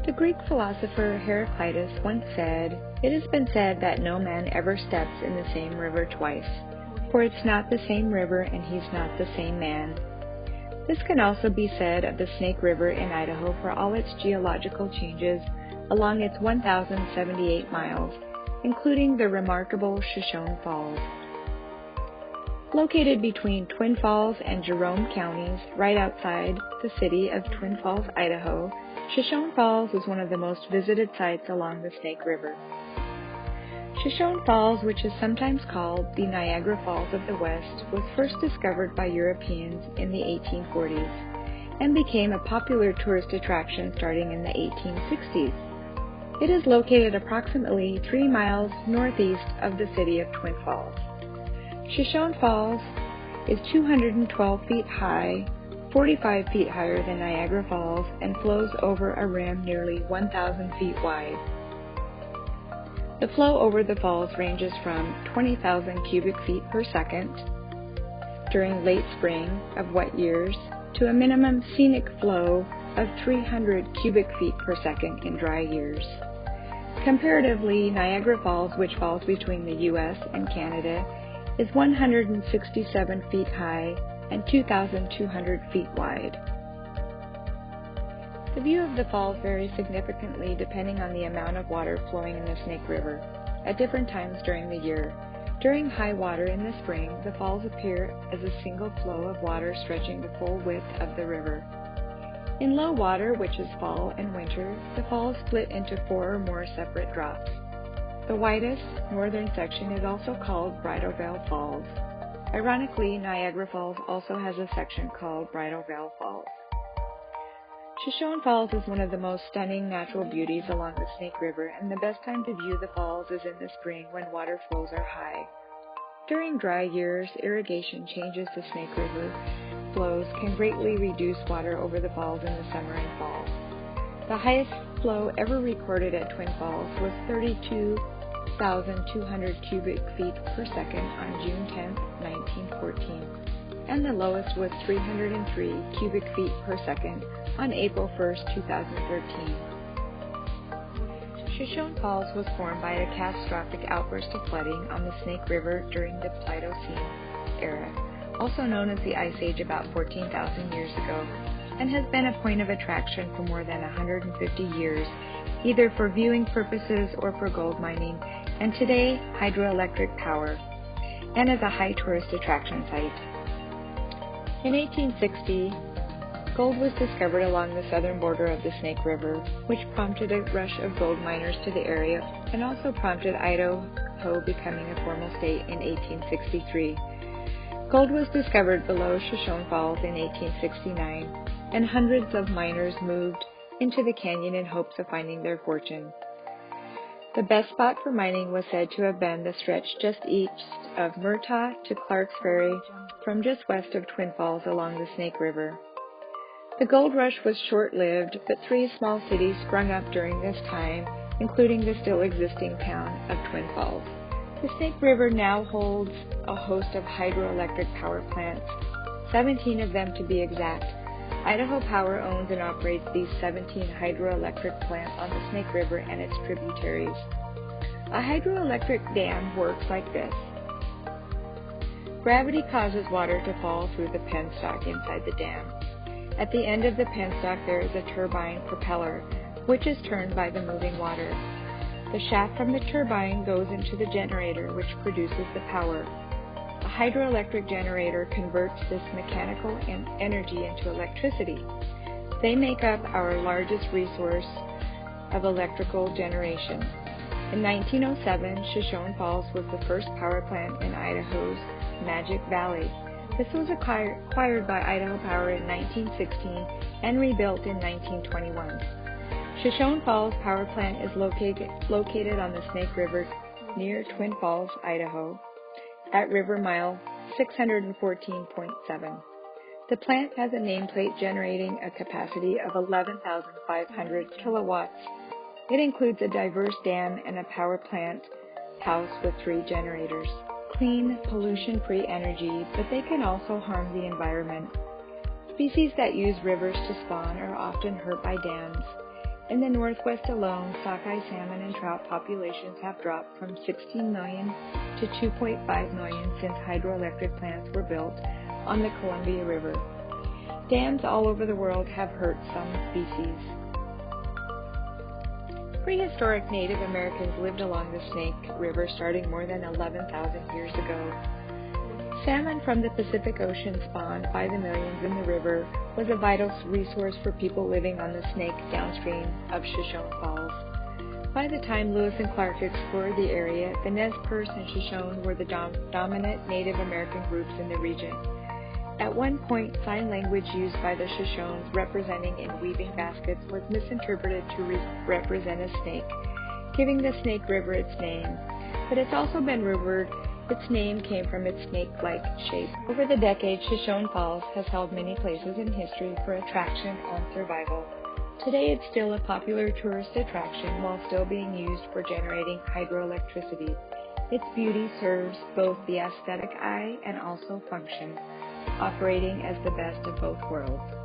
The Greek philosopher Heraclitus once said, "It has been said that no man ever steps in the same river twice, for it's not the same river and he's not the same man." This can also be said of the Snake River in Idaho for all its geological changes along its 1,078 miles, including the remarkable Shoshone Falls. Located between Twin Falls and Jerome counties, right outside the city of Twin Falls, Idaho, Shoshone Falls is one of the most visited sites along the Snake River. Shoshone Falls, which is sometimes called the Niagara Falls of the West, was first discovered by Europeans in the 1840s and became a popular tourist attraction starting in the 1860s. It is located approximately 3 miles northeast of the city of Twin Falls. Shoshone Falls is 212 feet high, 45 feet higher than Niagara Falls, and flows over a rim nearly 1,000 feet wide. The flow over the falls ranges from 20,000 cubic feet per second during late spring of wet years to a minimum scenic flow of 300 cubic feet per second in dry years. Comparatively, Niagara Falls, which falls between the U.S. and Canada, is 167 feet high and 2,200 feet wide. The view of the falls varies significantly depending on the amount of water flowing in the Snake River at different times during the year. During high water in the spring, the falls appear as a single flow of water stretching the full width of the river. In low water, which is fall and winter, the falls split into 4 or more separate drops. The widest, northern section is also called Bridal Veil Falls. Ironically, Niagara Falls also has a section called Bridal Veil Falls. Shoshone Falls is one of the most stunning natural beauties along the Snake River, and the best time to view the falls is in the spring when water flows are high. During dry years, irrigation changes to Snake River flows can greatly reduce water over the falls in the summer and fall. The highest flow ever recorded at Twin Falls was 32,200 cubic feet per second on June 10, 1914, and the lowest was 303 cubic feet per second on April 1, 2013. Shoshone Falls was formed by a catastrophic outburst of flooding on the Snake River during the Pleistocene era, also known as the Ice Age, about 14,000 years ago, and has been a point of attraction for more than 150 years, either for viewing purposes or for gold mining, and today hydroelectric power, and as a high tourist attraction site. In 1860, gold was discovered along the southern border of the Snake River, which prompted a rush of gold miners to the area and also prompted Idaho becoming a formal state in 1863. Gold was discovered below Shoshone Falls in 1869, and hundreds of miners moved into the canyon in hopes of finding their fortune. The best spot for mining was said to have been the stretch just east of Murtaugh to Clark's Ferry from just west of Twin Falls along the Snake River. The gold rush was short-lived, but 3 small cities sprung up during this time, including the still existing town of Twin Falls. The Snake River now holds a host of hydroelectric power plants, 17 of them to be exact. Idaho Power owns and operates these 17 hydroelectric plants on the Snake River and its tributaries. A hydroelectric dam works like this. Gravity causes water to fall through the penstock inside the dam. At the end of the penstock there is a turbine propeller, which is turned by the moving water. The shaft from the turbine goes into the generator, which produces the power. A hydroelectric generator converts this mechanical energy into electricity. They make up our largest resource of electrical generation. In 1907, Shoshone Falls was the first power plant in Idaho's Magic Valley. This was acquired by Idaho Power in 1916 and rebuilt in 1921. Shoshone Falls Power Plant is located on the Snake River near Twin Falls, Idaho, at river mile 614.7. The plant has a nameplate generating a capacity of 11,500 kilowatts. It includes a diverse dam and a power plant house with 3 generators. Clean, pollution-free energy, but they can also harm the environment. Species that use rivers to spawn are often hurt by dams. In the Northwest alone, sockeye salmon and trout populations have dropped from 16 million to 2.5 million since hydroelectric plants were built on the Columbia River. Dams all over the world have hurt some species. Prehistoric Native Americans lived along the Snake River starting more than 11,000 years ago. Salmon from the Pacific Ocean spawned by the millions in the river was a vital resource for people living on the Snake downstream of Shoshone Falls. By the time Lewis and Clark explored the area, the Nez Perce and Shoshone were the dominant Native American groups in the region. At one point, sign language used by the Shoshones representing in weaving baskets was misinterpreted to represent a snake, giving the Snake River its name. But it's also been rumored its name came from its snake-like shape. Over the decades, Shoshone Falls has held many places in history for attraction and survival. Today, it's still a popular tourist attraction while still being used for generating hydroelectricity. Its beauty serves both the aesthetic eye and also function, operating as the best of both worlds.